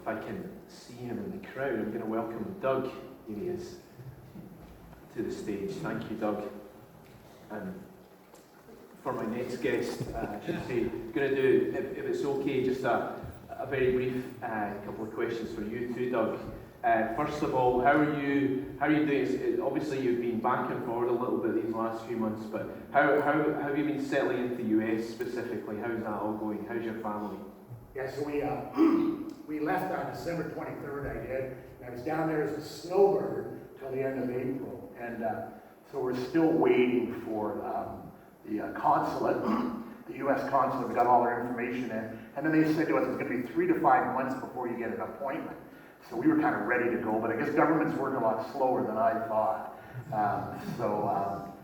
if I can see him in the crowd, I'm going to welcome Doug. Here he is, to the stage. Thank you, Doug. And for my next guest, I should say, going to do, if it's okay, just a very brief couple of questions for you too, Doug. First of all, how are you doing? Obviously, you've been back and forward a little bit these last few months, but how have you been settling into the US specifically? How's that all going? How's your family? Yeah, so we left on December 23rd, I did, and I was down there as a snowbird till the end of April, and so we're still waiting for the consulate, the U.S. consulate. We got all our information in, and then they said to us it's going to be 3 to 5 months before you get an appointment. So we were kind of ready to go, but I guess government's working a lot slower than I thought.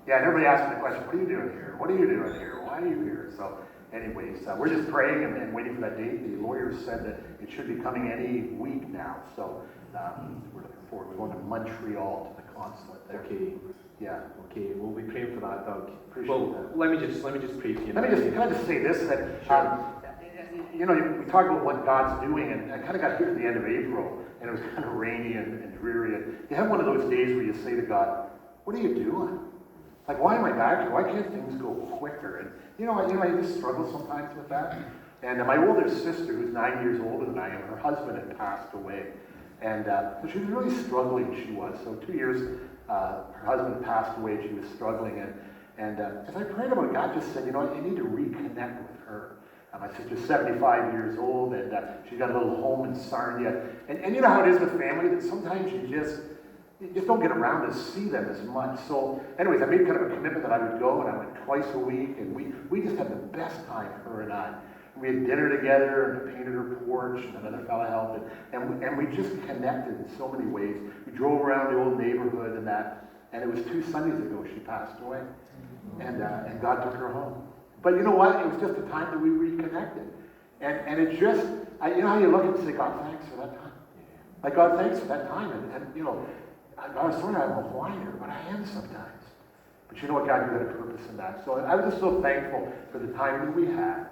Yeah, and everybody asked me the question, what are you doing here? What are you doing here? Why are you here? So anyways, we're just praying and waiting for that date. The lawyer said that it should be coming any week now. So we're looking forward. We're going to Montreal to the consulate there. Okay. Yeah. Okay, we'll be praying for that, Doug. Appreciate that. Let me just pray for you. Can I just say this, that, you know, we talk about what God's doing, and I kind of got here at the end of April, and it was kind of rainy and dreary, and you have one of those days where you say to God, what are you doing? Like, why am I back here? Why can't things go quicker? And you know, I just struggle sometimes with that. And my older sister, who's 9 years older than I am, her husband had passed away. And so she was really struggling, she was. So 2 years, her husband had passed away, she was struggling. And as I prayed about it, God just said, you know, you need to reconnect with her. My sister's 75 years old, and she's got a little home in Sarnia. And you know how it is with family, that sometimes you just don't get around to see them as much. So anyways, I made kind of a commitment that I would go, and I went twice a week, and we just had the best time, her and I. We had dinner together, and I painted her porch, and another fella helped, and we just connected in so many ways. We drove around the old neighborhood and that, and it was 2 Sundays ago she passed away, and God took her home. But you know what? It was just a time that we reconnected. And it just, you know how you look and say, God, thanks for that time. Like, God, thanks for that time. And you know, I was sort of a whiner, but I am sometimes. But you know what? God, you had a purpose in that. So I was just so thankful for the time that we had.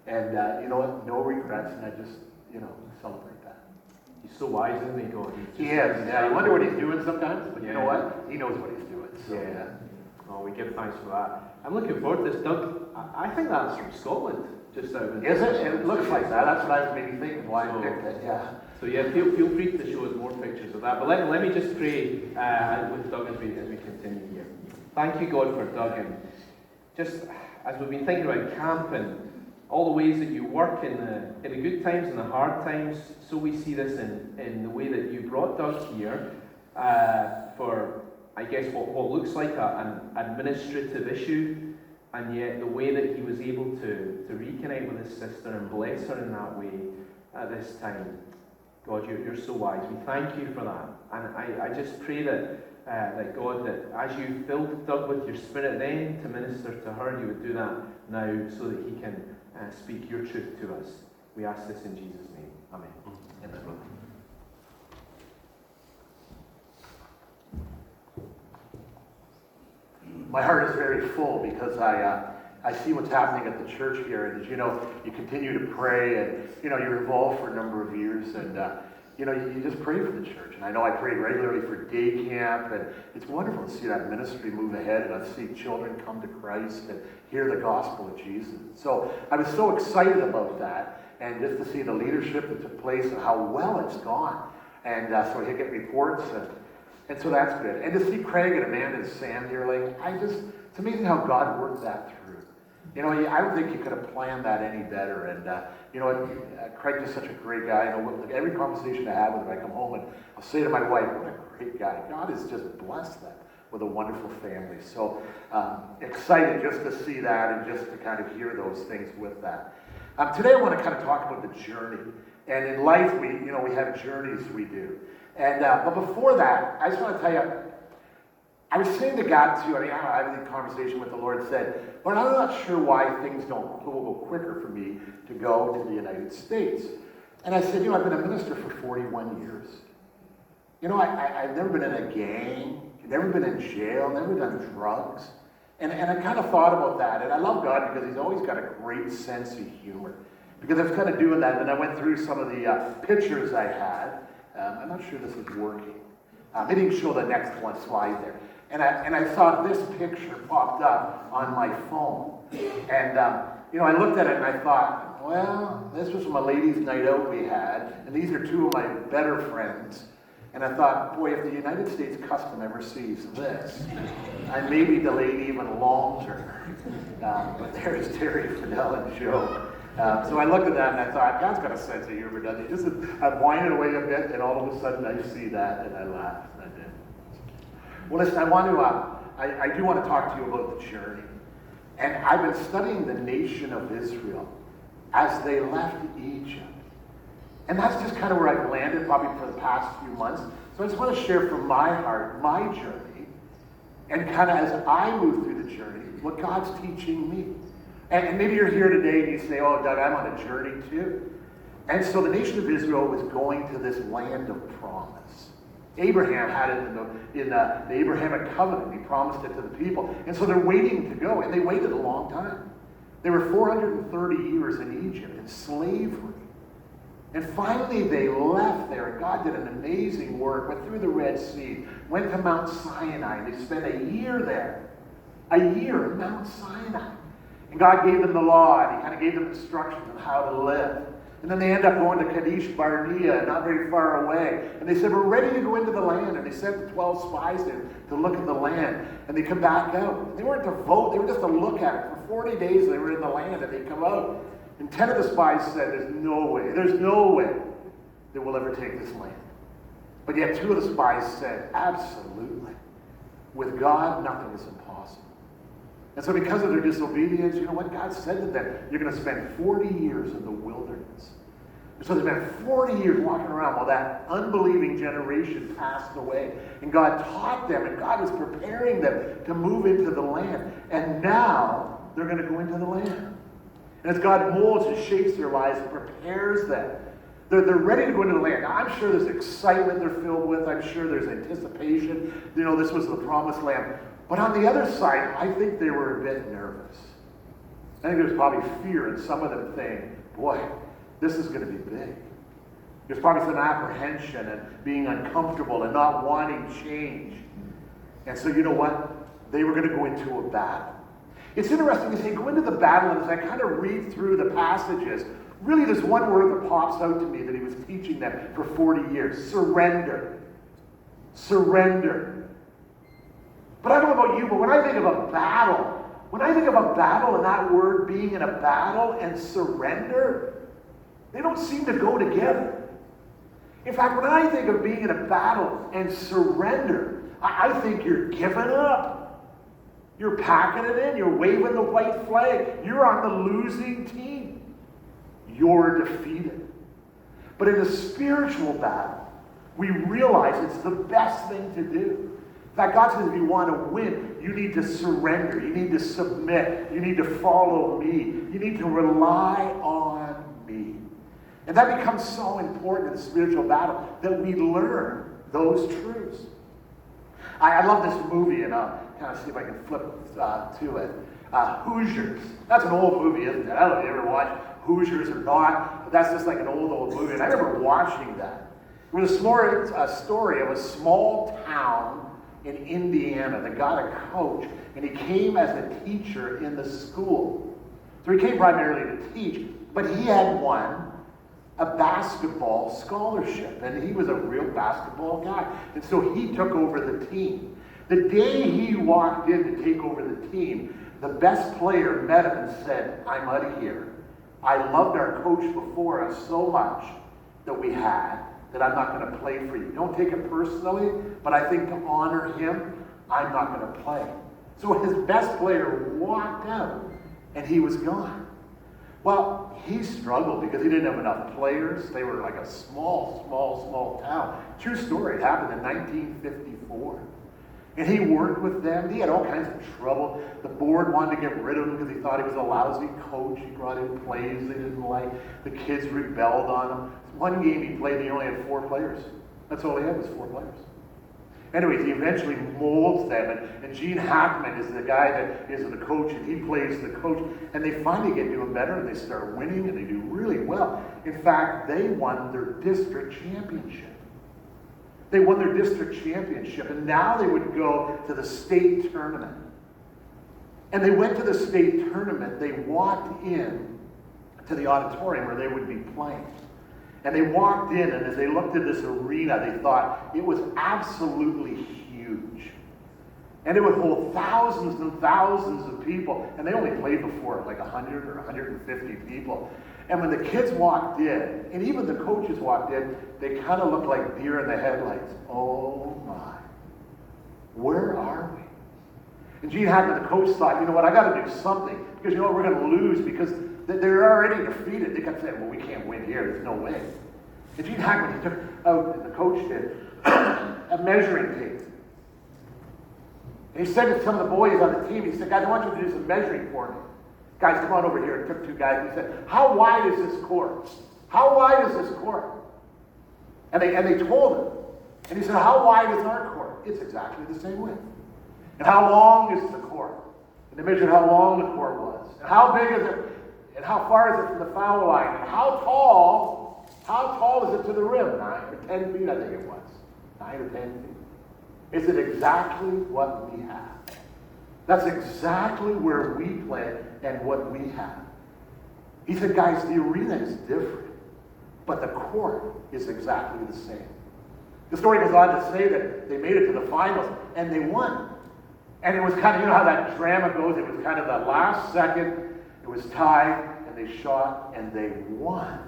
And you know what? No regrets. And I just, you know, celebrate that. He's so wise, isn't he, God? He is. Yeah, I wonder what he's doing sometimes. But you know what? He knows what he's doing. So, yeah. Oh, we give thanks for that. I'm looking forward to this, Doug. I think that's from Scotland, just out of Is it? It looks like that. That's what I was maybe thinking why I picked it, yeah. So yeah, feel free to show us more pictures of that. But let me just pray with Doug as we continue here. Thank you, God, for Doug. And just as we've been thinking about camp and all the ways that you work in the good times and the hard times, so we see this in the way that you brought Doug here for, I guess, what looks like an administrative issue, and yet the way that he was able to reconnect with his sister and bless her in that way at this time. God, you're so wise. We thank you for that. And I just pray that God, that as you filled Doug with your spirit then to minister to her, you would do that now so that he can speak your truth to us. We ask this in Jesus' name. Amen. Amen. My heart is very full because I see what's happening at the church here, and as you know, you continue to pray, and you know you're involved for a number of years, and you know you just pray for the church. And I know I pray regularly for day camp, and it's wonderful to see that ministry move ahead, and I see children come to Christ and hear the gospel of Jesus. So I was so excited about that, and just to see the leadership that took place and how well it's gone, and so I get reports and so that's good. And to see Craig and Amanda and Sam here, like, it's amazing how God worked that through. You know, I don't think you could have planned that any better. And, you know, Craig is such a great guy. You know, like every conversation I have with him, I come home and I'll say to my wife, what a great guy. God has just blessed them with a wonderful family. So excited just to see that and just to kind of hear those things with that. Today I want to kind of talk about the journey. And in life, we have journeys we do. And but before that, I just want to tell you, I was saying to God too, I was in conversation with the Lord and said, but I'm not sure why things don't go quicker for me to go to the United States. And I said, you know, I've been a minister for 41 years. You know, I've never been in a gang, never been in jail, never done drugs. And I kind of thought about that. And I love God because he's always got a great sense of humor. Because I was kind of doing that, and I went through some of the pictures I had. I'm not sure this is working. Maybe you can show the next one slide there. And I saw this picture popped up on my phone. And, I looked at it and I thought, well, this was from a ladies' night out we had, and these are two of my better friends. And I thought, boy, if the United States Custom ever sees this, I may be delayed even longer. But there's Terry, Fidel, and Joe. So I looked at that and I thought, God's got a sense of humor, doesn't he? Just I'm whining away a bit, and all of a sudden I see that and I laugh. And I did. Well, listen, I do want to talk to you about the journey. And I've been studying the nation of Israel as they left Egypt. And that's just kind of where I've landed probably for the past few months. So I just want to share from my heart, my journey, and kind of as I move through the journey, what God's teaching me. And maybe you're here today and you say, oh, Doug, I'm on a journey too. And so the nation of Israel was going to this land of promise. Abraham had it in the Abrahamic covenant. He promised it to the people. And so they're waiting to go, and they waited a long time. They were 430 years in Egypt in slavery. And finally they left there, and God did an amazing work, went through the Red Sea, went to Mount Sinai, and they spent a year there. A year in Mount Sinai. And God gave them the law, and he kind of gave them instructions on how to live. And then they end up going to Kadesh Barnea, not very far away. And they said, we're ready to go into the land. And they sent the 12 spies in to look at the land. And they come back out. And they weren't to vote, they were just to look at it. For 40 days they were in the land, and they come out. And 10 of the spies said, there's no way that we'll ever take this land. But yet 2 of the spies said, absolutely. With God, nothing is impossible. And so because of their disobedience, you know what God said to them? You're going to spend 40 years in the wilderness. And so they spent 40 years walking around while that unbelieving generation passed away. And God taught them, and God was preparing them to move into the land. And now they're going to go into the land. And as God molds and shapes their lives and prepares them, they're ready to go into the land. Now, I'm sure there's excitement they're filled with. I'm sure there's anticipation. You know, this was the promised land. But on the other side, I think they were a bit nervous. I think there's probably fear in some of them saying, boy, this is going to be big. There's probably some apprehension and being uncomfortable and not wanting change. And so you know what? They were going to go into a battle. It's interesting to say, go into the battle, and as I kind of read through the passages, really there's one word that pops out to me that he was teaching them for 40 years. Surrender. Surrender. But I don't know about you, but when I think of a battle and that word being in a battle and surrender, they don't seem to go together. In fact, when I think of being in a battle and surrender, I think you're giving up. You're packing it in. You're waving the white flag. You're on the losing team. You're defeated. But in a spiritual battle, we realize it's the best thing to do. In fact, God says if you want to win, you need to surrender. You need to submit. You need to follow me. You need to rely on me. And that becomes so important in the spiritual battle that we learn those truths. I love this movie, and I'll kind of see if I can flip to it. Hoosiers. That's an old movie, isn't it? I don't know if you ever watched Hoosiers or not, but that's just like an old movie. And I remember watching that. It was a story of a small town in Indiana that got a coach, and he came as a teacher in the school. So he came primarily to teach, but he had won a basketball scholarship, and he was a real basketball guy. And so he took over the team. The day he walked in to take over the team, the best player met him and said, I'm out of here. I loved our coach before us so much that we had that I'm not going to play for you. Don't take it personally, but I think to honor him, I'm not going to play. So his best player walked out, and he was gone. Well, he struggled because he didn't have enough players. They were like a small town. True story. It happened in 1954. And he worked with them. He had all kinds of trouble. The board wanted to get rid of him because he thought he was a lousy coach. He brought in plays they didn't like. The kids rebelled on him. One game he played, he only had 4 players. That's all he had was 4 players. Anyways, he eventually molds them, and Gene Hackman is the guy that is the coach, and he plays the coach, and they finally get doing better, and they start winning, and they do really well. In fact, they won their district championship. They won their district championship, and now they would go to the state tournament. And they went to the state tournament. They walked in to the auditorium where they would be playing. And they walked in, and as they looked at this arena, they thought it was absolutely huge. And it would hold thousands and thousands of people. And they only played before like 100 or 150 people. And when the kids walked in, and even the coaches walked in, they kind of looked like deer in the headlights. Oh my, where are we? And Gene Hackman, the coach, thought, you know what, I got to do something. Because you know what, we're going to lose because they're already defeated. They kept saying, well, we can't win here. There's no way. And Gene Hackman, he took out, and the coach did, a measuring tape. And he said to some of the boys on the team, he said, guys, I want you to do some measuring for me. Guys, come on over here. And took two guys, and he said, how wide is this court? How wide is this court? And they told him. And he said, how wide is our court? It's exactly the same width. And how long is the court? And they measured how long the court was. And how big is it? And how far is it from the foul line? And how tall is it to the rim? 9 or 10 feet, I think it was. 9 or 10 feet. Is it exactly what we have? That's exactly where we play and what we have. He said, guys, the arena is different, but the court is exactly the same. The story goes on to say that they made it to the finals and they won. And it was kind of, you know how that drama goes, it was kind of the last second, it was tied, and they shot, and they won.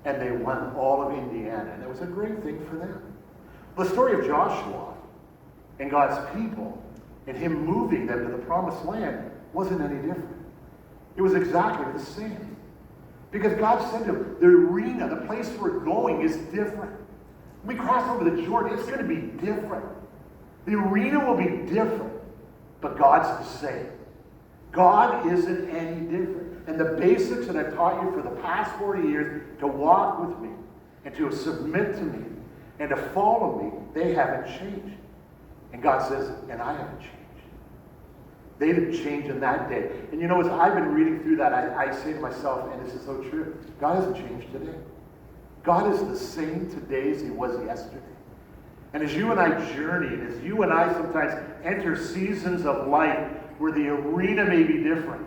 And they won all of Indiana, and it was a great thing for them. The story of Joshua and God's people and him moving them to the promised land wasn't any different. It was exactly the same. Because God said to him, the arena, the place we're going is different. When we cross over the Jordan, it's going to be different. The arena will be different. But God's the same. God isn't any different. And the basics that I've taught you for the past 40 years to walk with me and to submit to me and to follow me, they haven't changed. And God says, and I haven't changed. They didn't change in that day. And you know, as I've been reading through that, I say to myself, and this is so true, God hasn't changed today. God is the same today as he was yesterday. And as you and I journey, and as you and I sometimes enter seasons of life where the arena may be different,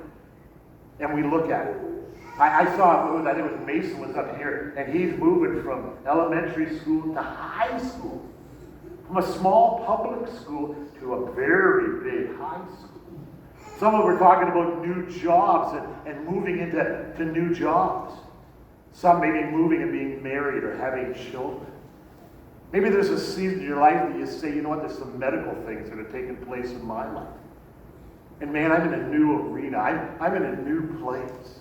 and we look at it. I saw, I think it was Mason was up here, and he's moving from elementary school to high school. From a small public school to a very big high school. Some of them were talking about new jobs and moving into new jobs. Some maybe moving and being married or having children. Maybe there's a season in your life that you say, you know what, there's some medical things that are taking place in my life. And man, I'm in a new arena. I'm in a new place.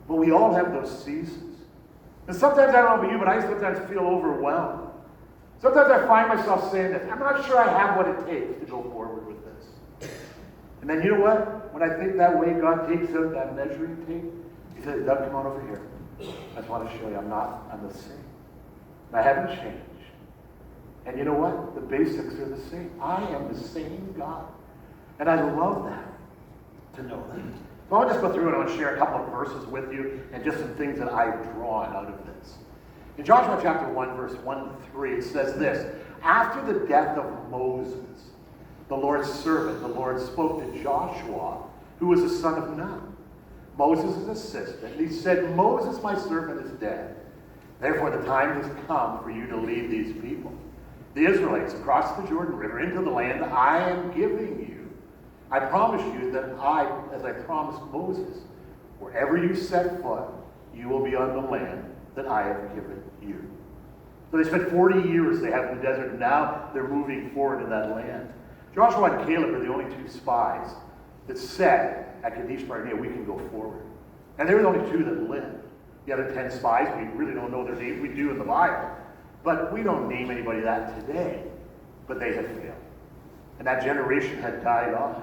But we all have those seasons. And sometimes, I don't know about you, but I sometimes feel overwhelmed. Sometimes I find myself saying this, I'm not sure I have what it takes to go forward with this. And then you know what? When I think that way, God takes out that measuring tape. He says, Doug, come on over here. I just want to show you I'm the same. And I haven't changed. And you know what? The basics are the same. I am the same God. And I love that, to know that. So I'll just go through and I'll share a couple of verses with you and just some things that I've drawn out of this. In Joshua chapter 1, verse 1 to 3, it says this, after the death of Moses, the Lord's servant, the Lord spoke to Joshua, who was the son of Nun, Moses' assistant. He said, Moses, my servant, is dead. Therefore the time has come for you to lead these people, the Israelites, across the Jordan River into the land I am giving you. I promise you that as I promised Moses, wherever you set foot, you will be on the land that I have given you. So they spent 40 years they have in the desert, and now they're moving forward in that land. Joshua and Caleb are the only two spies that said at Kadesh Barnea, we can go forward. And they were the only two that lived. The other 10 spies, we really don't know their names. We do in the Bible. But we don't name anybody that today. But they had failed. And that generation had died off.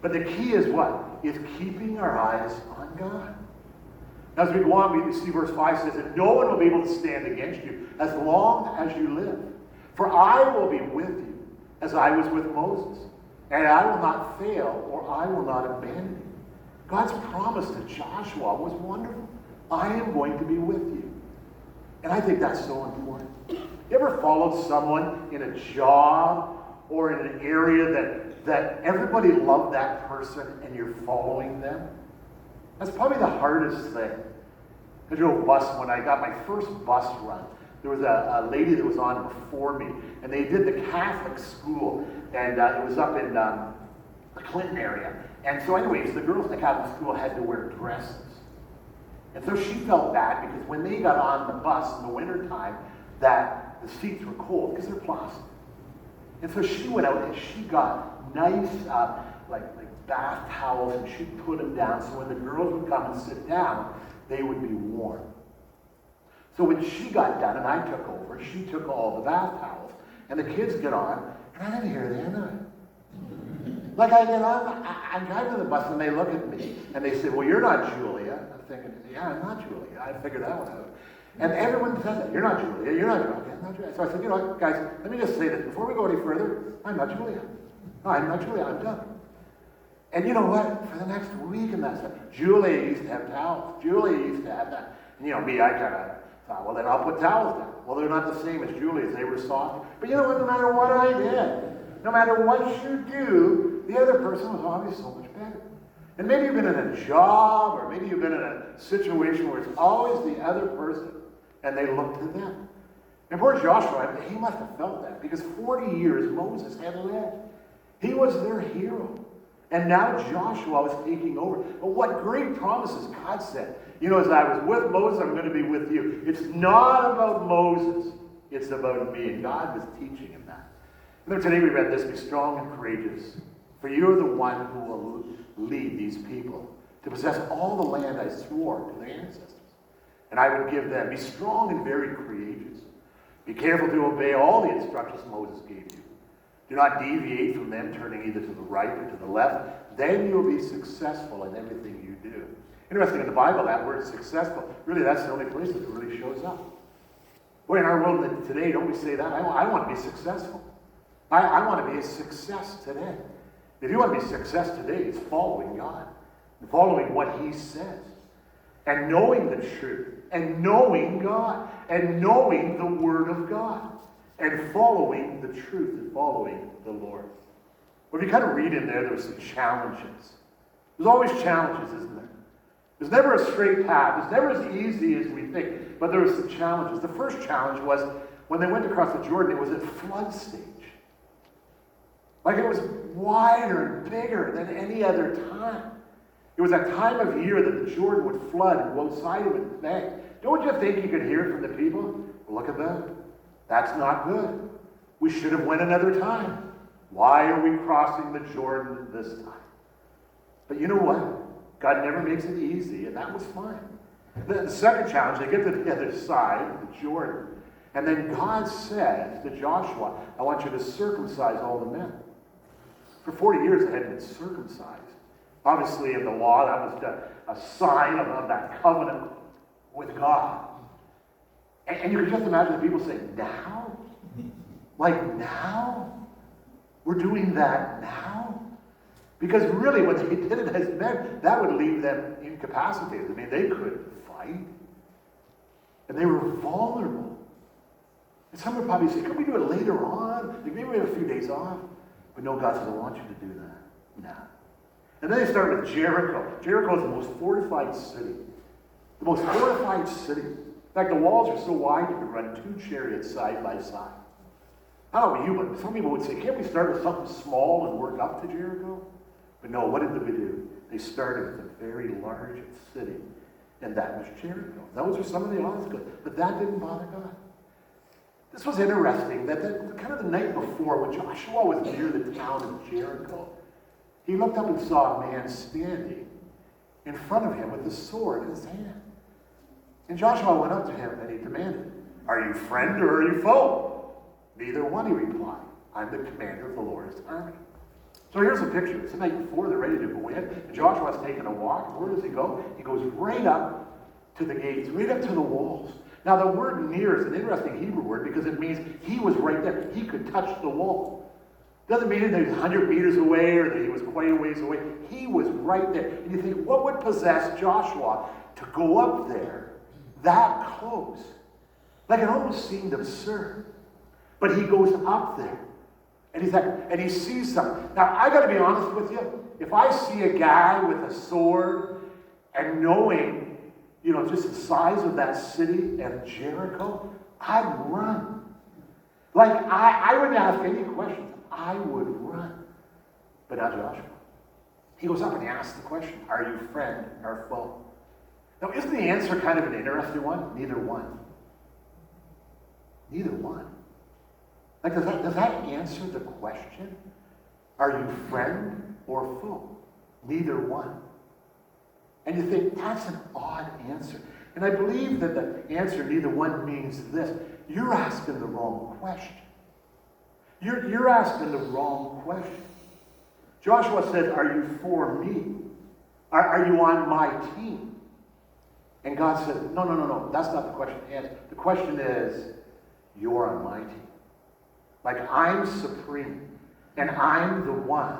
But the key is what? Is keeping our eyes on God. As we go on, we see verse 5 says that no one will be able to stand against you as long as you live. For I will be with you, as I was with Moses. And I will not fail, or I will not abandon you. God's promise to Joshua was wonderful. I am going to be with you. And I think that's so important. You ever followed someone in a job or in an area that everybody loved that person and you're following them? That's probably the hardest thing. I drove a bus when I got my first bus run. There was a lady that was on before me, and they did the Catholic school, and it was up in the Clinton area. And so anyways, the girls in the Catholic school had to wear dresses. And so she felt bad because when they got on the bus in the wintertime, that the seats were cold because they're plastic. And so she went out and she got nice like bath towels, and she put them down so when the girls would come and sit down, they would be warm. So when she got done and I took over, she took all the bath towels, and the kids get on, and I didn't hear the end of it. Like I get on, I'm driving the bus, and they look at me, and they say, well, you're not Julia. I'm thinking, yeah, I'm not Julia. I figured that one out. And everyone says that, you're not Julia, you're not Julia. Okay, I'm not Julia. So I said, you know what, guys, let me just say this. Before we go any further, I'm not Julia. No, I'm not Julia, I'm done. And you know what? For the next week and that stuff, Julia used to have towels. Julia used to have that. And you know, me, I kind of thought, well, then I'll put towels down. Well, they're not the same as Julia's. They were soft. But you know what? No matter what I did, no matter what you do, the other person was always so much better. And maybe you've been in a job, or maybe you've been in a situation where it's always the other person, and they look to them. And poor Joshua, he must have felt that, because 40 years Moses had led. He was their hero. And now Joshua was taking over. But what great promises God said. You know, as I was with Moses, I'm going to be with you. It's not about Moses. It's about me. And God was teaching him that. And then today we read this, be strong and courageous. For you are the one who will lead these people to possess all the land I swore to their ancestors. And I would give them. Be strong and very courageous. Be careful to obey all the instructions Moses gave you. Do not deviate from them, turning either to the right or to the left. Then you'll be successful in everything you do. Interesting, in the Bible, that word successful, really that's the only place that it really shows up. Boy, in our world today, don't we say that? I want to be successful. I want to be a success today. If you want to be a success today, it's following God. And following what He says. And knowing the truth. And knowing God. And knowing the Word of God. And following the truth and following the Lord. Well, if you kind of read in there, there were some challenges. There's always challenges, isn't there? There's never a straight path. It's never as easy as we think. But there were some challenges. The first challenge was when they went across the Jordan, it was at flood stage. Like it was wider and bigger than any other time. It was a time of year that the Jordan would flood and go outside of it bank. Don't you think you could hear from the people? Well, look at that. That's not good. We should have went another time. Why are we crossing the Jordan this time? But you know what? God never makes it easy, and that was fine. The second challenge, they get to the other side of the Jordan, and then God says to Joshua, I want you to circumcise all the men. For 40 years they hadn't been circumcised. Obviously in the law, that was a sign of that covenant with God. And you can just imagine the people saying, now? Like now? We're doing that now? Because really, when they did it as men, that would leave them incapacitated. I mean, they couldn't fight. And they were vulnerable. And some would probably say, can we do it later on? Like maybe we have a few days off. But no, God says, I want you to do that now. And then they start with Jericho. Jericho is the most fortified city. The most fortified city. In fact, the walls are so wide you could run 2 chariots side by side. I don't know about you, but some people would say, can't we start with something small and work up to Jericho? But no, what did they do? They started with a very large city, and that was Jericho. Those were some of the obstacles, but that didn't bother God. This was interesting, that kind of the night before, when Joshua was near the town of Jericho, he looked up and saw a man standing in front of him with a sword in his hand. And Joshua went up to him and he demanded, are you friend or are you foe? Neither one, he replied. I'm the commander of the Lord's army. So here's a picture. It's the night before, they're ready to go in. And Joshua's taking a walk. Where does he go? He goes right up to the gates, right up to the walls. Now the word near is an interesting Hebrew word because it means he was right there. He could touch the wall. Doesn't mean that he was 100 meters away or that he was quite a ways away. He was right there. And you think, what would possess Joshua to go up there that close? Like, it almost seemed absurd. But he goes up there. And he's like, and he sees something. Now, I got to be honest with you. If I see a guy with a sword and knowing, just the size of that city and Jericho, I'd run. Like, I wouldn't ask any questions. I would run. But not Joshua. He goes up and he asks the question, are you friend or foe? Now, isn't the answer kind of an interesting one? Neither one. Neither one. Like, does that answer the question? Are you friend or foe? Neither one. And you think, that's an odd answer. And I believe that the answer, neither one, means this. You're asking the wrong question. You're asking the wrong question. Joshua said, are you for me? Are you on my team? And God said, no, that's not the question. The question is, you're on my team. Like, I'm supreme, and I'm the one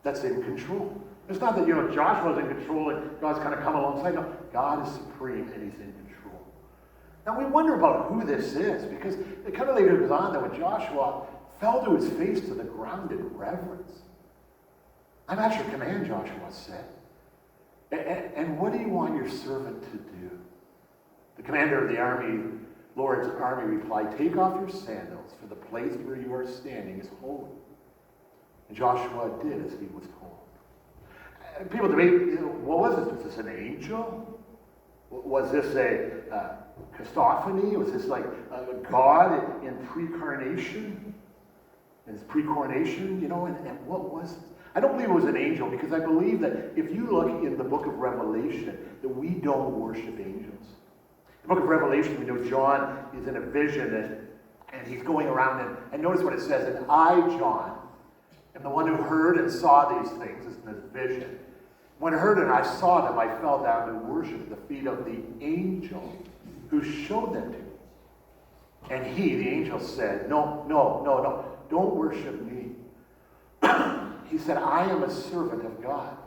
that's in control. It's not that, Joshua's in control and God's kind of come alongside. No, God is supreme and he's in control. Now, we wonder about who this is, because it kind of later goes on that when Joshua fell to his face to the ground in reverence. I'm at your command, Joshua said. And what do you want your servant to do? The commander of the army, Lord's army, replied, take off your sandals, for the place where you are standing is holy. And Joshua did as he was told. People debate, what was this? Was this an angel? Was this a Christophany? Was this like God in pre-carnation? In his pre-coronation, and what was this? I don't believe it was an angel, because I believe that if you look in the book of Revelation, that we don't worship angels. The book of Revelation, we know John is in a vision, and he's going around, and notice what it says, and I, John, am the one who heard and saw these things, in this vision. When I heard and I saw them, I fell down to worship at the feet of the angel who showed them to me. And he, the angel, said, no, don't worship me. He said, I am a servant of God,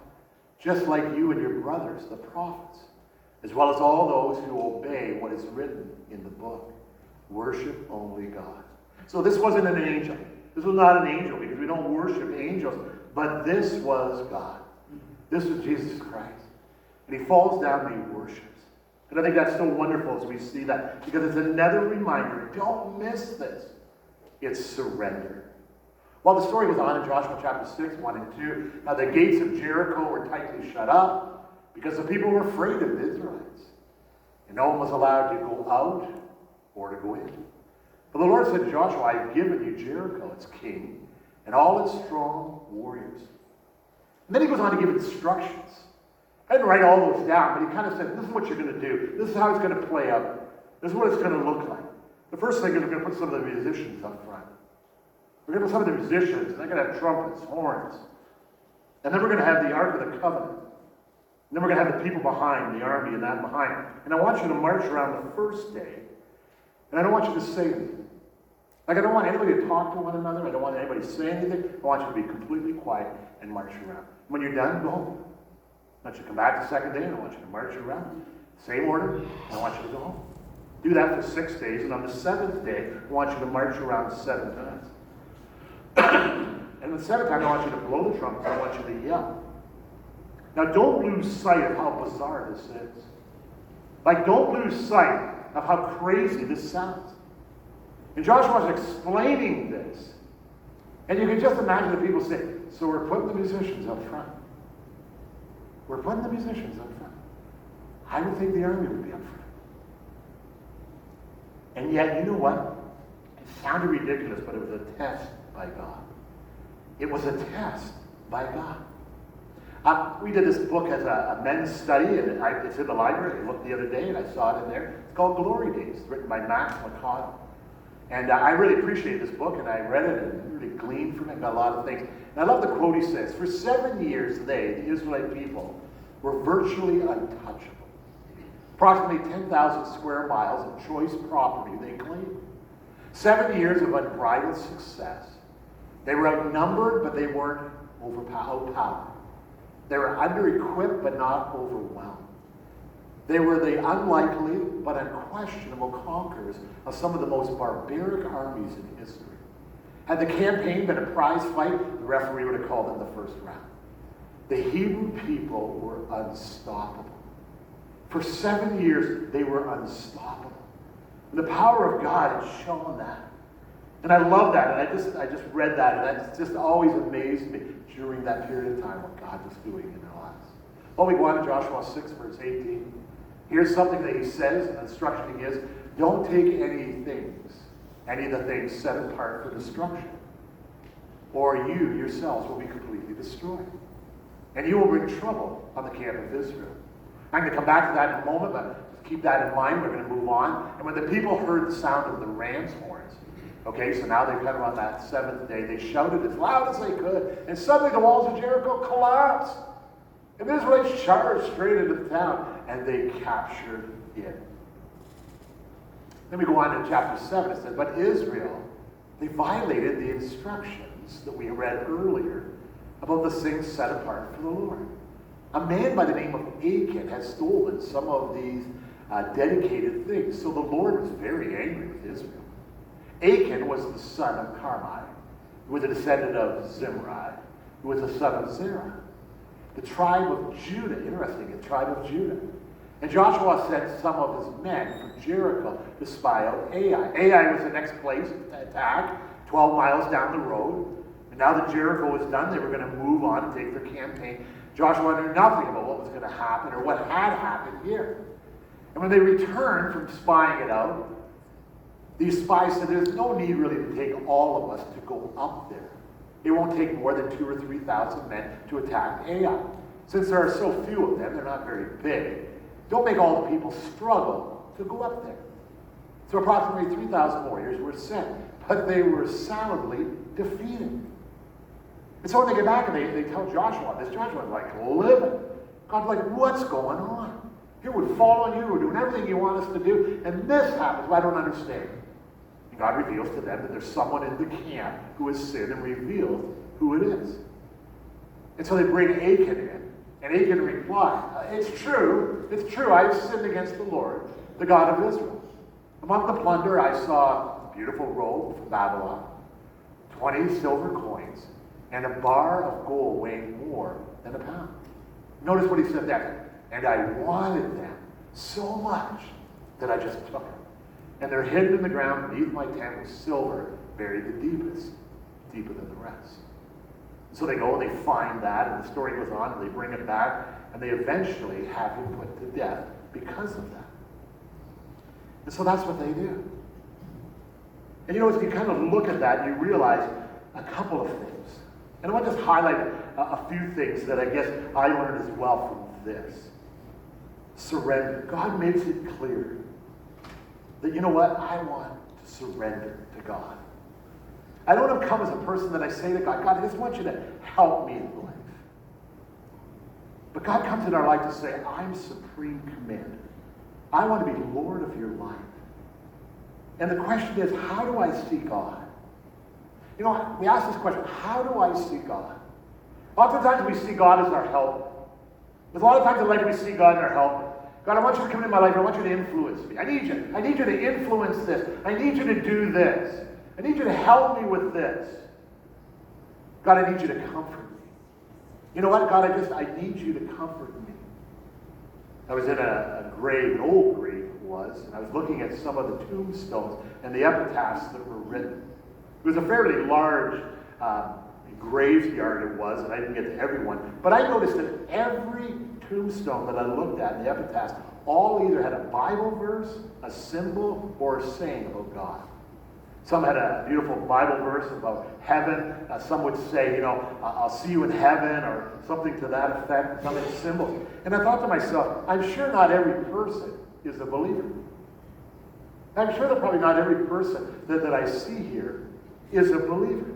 just like you and your brothers, the prophets, as well as all those who obey what is written in the book. Worship only God. So this wasn't an angel. This was not an angel, because we don't worship angels. But this was God. This was Jesus Christ. And he falls down and he worships. And I think that's so wonderful as we see that, because it's another reminder. Don't miss this. It's surrender. Well, the story goes on in Joshua chapter 6, 1 and 2. Now the gates of Jericho were tightly shut up because the people were afraid of the Israelites. And no one was allowed to go out or to go in. But the Lord said to Joshua, I have given you Jericho, its king, and all its strong warriors. And then he goes on to give instructions. I didn't write all those down, but he kind of said, this is what you're going to do. This is how it's going to play out. This is what it's going to look like. The first thing is we're going to put some of the musicians up front. We're going to put some of the musicians, and they're going to have trumpets, horns. And then we're going to have the Ark of the Covenant. And then we're going to have the people behind, the army and that behind. And I want you to march around the first day, and I don't want you to say anything. Like, I don't want anybody to talk to one another. I don't want anybody to say anything. I want you to be completely quiet and march around. When you're done, go home. I want you to come back the second day, and I want you to march around. Same order, and I want you to go home. Do that for 6 days, and on the 7th day, I want you to march around 7 times. And the 7th time, I want you to blow the trumpet, I want you to yell. Now, don't lose sight of how bizarre this is. Like, don't lose sight of how crazy this sounds. And Joshua was explaining this. And you can just imagine the people saying, so we're putting the musicians up front. We're putting the musicians up front. I would think the army would be up front. And yet, you know what? It sounded ridiculous, but it was a test by God. It was a test by God. We did this book as a men's study, and it's in the library. I looked the other day, and I saw it in there. It's called Glory Days, written by Max Lucado. And I really appreciated this book, and I read it and really gleaned from it, got a lot of things. And I love the quote he says, for 7 years they, the Israelite people, were virtually untouchable. Approximately 10,000 square miles of choice property they claimed. 7 years of unbridled success. They were outnumbered, but they weren't outpowered. They were under-equipped, but not overwhelmed. They were the unlikely but unquestionable conquerors of some of the most barbaric armies in history. Had the campaign been a prize fight, the referee would have called it the first round. The Hebrew people were unstoppable. For 7 years, they were unstoppable. And the power of God had shown that. And I love that, and I just read that, and that just always amazed me during that period of time what God was doing in their lives. Well, we go on to Joshua 6, verse 18. Here's something that he says, an instruction he gives. Don't take any of the things set apart for destruction, or you yourselves will be completely destroyed. And you will bring trouble on the camp of Israel. I'm going to come back to that in a moment, but just keep that in mind. We're going to move on. And when the people heard the sound of the ram's horns, okay, so now they've kind of on that seventh day, they shouted as loud as they could, and suddenly the walls of Jericho collapsed. And the Israelites charged straight into the town, and they captured it. Then we go on to chapter 7. It says, but Israel, they violated the instructions that we read earlier about the things set apart for the Lord. A man by the name of Achan has stolen some of these dedicated things. So the Lord was very angry with Israel. Achan was the son of Carmi, who was a descendant of Zimri, who was the son of Zerah. The tribe of Judah, interesting, the tribe of Judah. And Joshua sent some of his men from Jericho to spy out Ai. Ai was the next place to attack, 12 miles down the road. And now that Jericho was done, they were going to move on and take their campaign. Joshua knew nothing about what was going to happen or what had happened here. And when they returned from spying it out, these spies said, there's no need really to take all of us to go up there. It won't take more than 2,000 or 3,000 men to attack Ai. Since there are so few of them, they're not very big. Don't make all the people struggle to go up there. So approximately 3,000 warriors were sent, but they were soundly defeated. And so when they get back and they tell Joshua this, Joshua's like, livid. God's like, what's going on? Here we're following you, we're doing everything you want us to do, and this happens. Well, I don't understand. And God reveals to them that there's someone in the camp who has sinned and reveals who it is. And so they bring Achan in, and Achan replied, it's true, I've sinned against the Lord, the God of Israel. Among the plunder I saw a beautiful robe from Babylon, 20 silver coins, and a bar of gold weighing more than a pound. Notice what he said there. And I wanted them so much that I just took them. And they're hidden in the ground beneath my tent with silver buried the deepest, deeper than the rest. So they go and they find that, and the story goes on, and they bring it back, and they eventually have him put to death because of that. And so that's what they do. And you know, as you kind of look at that, you realize a couple of things. And I want to just highlight a few things that I guess I learned as well from this. Surrender. God makes it clear that, you know what, I want to surrender to God. I don't want to come as a person that I say to God, God, I just want you to help me in life. But God comes in our life to say, I'm supreme commander. I want to be Lord of your life. And the question is, how do I see God? You know, we ask this question, how do I see God? Oftentimes we see God as our helper. There's a lot of times in life we see God as our helper. God, I want you to come into my life. I want you to influence me. I need you. I need you to influence this. I need you to do this. I need you to help me with this. God, I need you to comfort me. You know what, God, I need you to comfort me. I was in a grave, an old grave it was, and I was looking at some of the tombstones and the epitaphs that were written. It was a fairly large graveyard it was, and I didn't get to everyone. But I noticed that every tombstone that I looked at in the epitaphs all either had a Bible verse, a symbol, or a saying about God. Some had a beautiful Bible verse about heaven. Some would say, you know, I'll see you in heaven, or something to that effect, some had symbols. And I thought to myself, I'm sure not every person is a believer. I'm sure that probably not every person that I see here is a believer.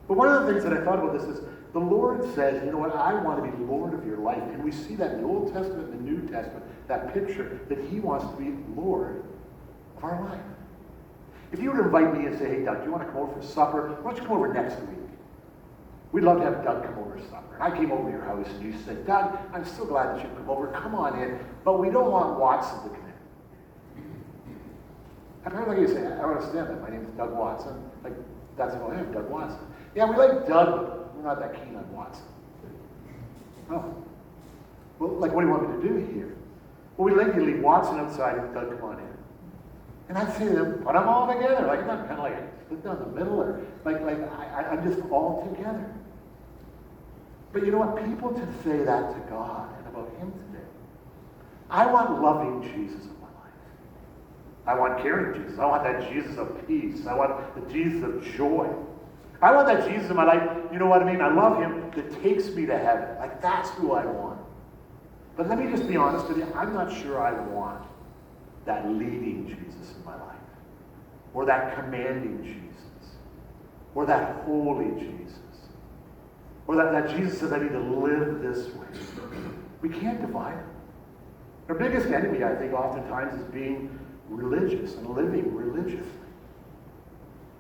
But one of the things that I thought about this is, the Lord says, you know what, I want to be Lord of your life. And we see that in the Old Testament and the New Testament, that picture that he wants to be Lord of our life. If you were to invite me and say, hey, Doug, do you want to come over for supper? Why don't you come over next week? We'd love to have Doug come over for supper. And I came over to your house and you said, Doug, I'm so glad that you've come over. Come on in. But we don't want Watson to come in. I'd probably like you to say, I don't understand that. My name is Doug Watson. Like, that's who I am, Doug Watson. Yeah, we like Doug, but we're not that keen on Watson. Oh. Well, like, what do you want me to do here? Well, we'd like you to leave Watson outside and Doug come on in. And I'd say to them, put them all together. Like, not kind of like split down the middle, or I'm just all together. But you know what? People to say that to God and about Him today. I want loving Jesus in my life. I want caring Jesus. I want that Jesus of peace. I want the Jesus of joy. I want that Jesus in my life, you know what I mean? I love Him that takes me to heaven. Like, that's who I want. But let me just be honest with you. I'm not sure I want that leading Jesus in my life. Or that commanding Jesus. Or that holy Jesus. Or that Jesus says I need to live this way. We can't divide them. Our biggest enemy, I think, oftentimes is being religious and living religiously.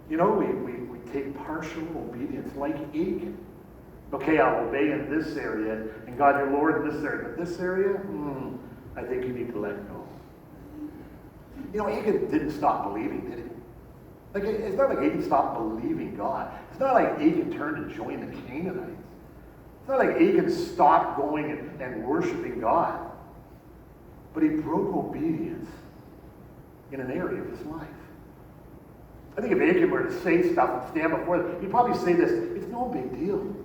You know, we take partial obedience like Achan. Okay, I'll obey in this area, and God, you're Lord in this area. But this area, I think you need to let go. You know, Achan didn't stop believing, did he? Like, it's not like Achan stopped believing God. It's not like Achan turned and joined the Canaanites. It's not like Achan stopped going and worshiping God. But he broke obedience in an area of his life. I think if Achan were to say stuff and stand before them, he'd probably say this, it's no big deal.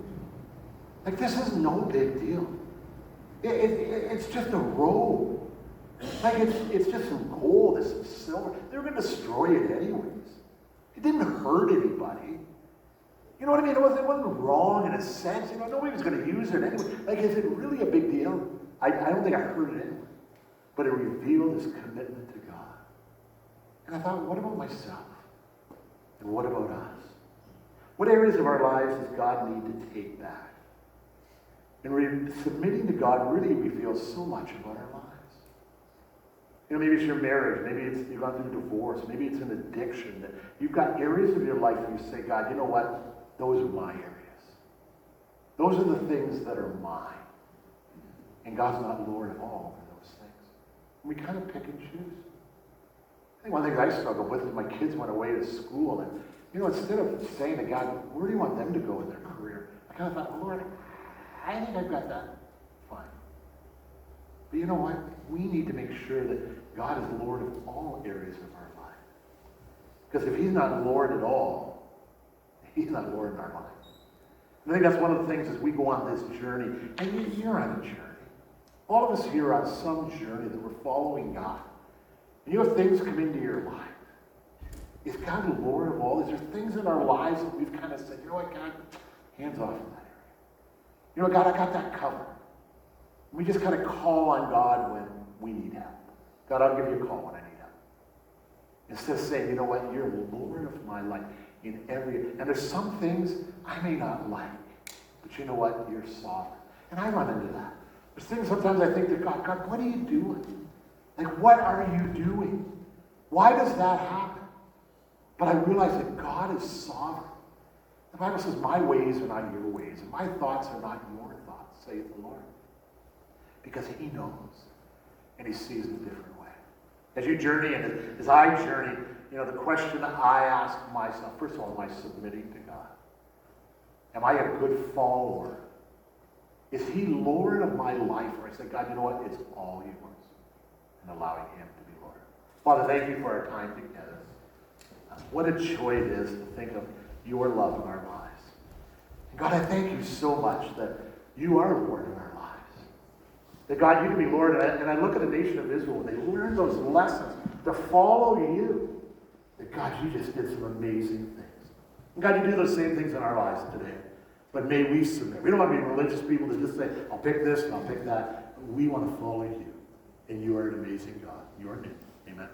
Like, this is no big deal. It's just a robe. Like, it's just some gold, it's some silver. They were going to destroy it anyways. It didn't hurt anybody. You know what I mean? It wasn't wrong in a sense. You know, nobody was going to use it anyway. Like, is it really a big deal? I don't think I heard it anyway. But it revealed his commitment to God. And I thought, what about myself? And what about us? What areas of our lives does God need to take back? And submitting to God really reveals so much about our lives. You know, maybe it's your marriage, maybe it's you've gone through a divorce, maybe it's an addiction. That you've got areas of your life where you say, God, you know what? Those are my areas. Those are the things that are mine. And God's not Lord of all of those things. And we kind of pick and choose. I think one of the things I struggled with is my kids went away to school, and you know, instead of saying to God, where do you want them to go in their career? I kind of thought, well, Lord, I think I've got that fine. But you know what? We need to make sure that God is Lord of all areas of our life. Because if He's not Lord at all, He's not Lord in our life. And I think that's one of the things as we go on this journey, and you're on a journey. All of us here are on some journey that we're following God. And you know, things come into your life. Is God the Lord of all? Is there things in our lives that we've kind of said, you know what, God, hands off in that area. You know, God, I got that covered. We just kind of call on God when we need help. God, I'll give you a call when I need help. Instead of saying, you know what, you're Lord of my life in every... And there's some things I may not like, but you know what, you're sovereign. And I run into that. There's things sometimes I think to God, God, what are you doing? Like, what are you doing? Why does that happen? But I realize that God is sovereign. The Bible says, my ways are not your ways, and my thoughts are not your thoughts, saith the Lord. Because He knows, and He sees in a different way. As you journey, and as I journey, you know, the question I ask myself, first of all, am I submitting to God? Am I a good follower? Is He Lord of my life? Or I say, God, you know what? It's all yours. And allowing Him to be Lord. Father, thank you for our time together. What a joy it is to think of your love in our lives. And God, I thank you so much that you are Lord in our lives. That God, you can be Lord. And I look at the nation of Israel, and they learn those lessons to follow you. That God, you just did some amazing things. And God, you do those same things in our lives today. But may we submit. We don't want to be religious people that just say, I'll pick this and I'll pick that. We want to follow you. And you are an amazing God. You are new. Amen.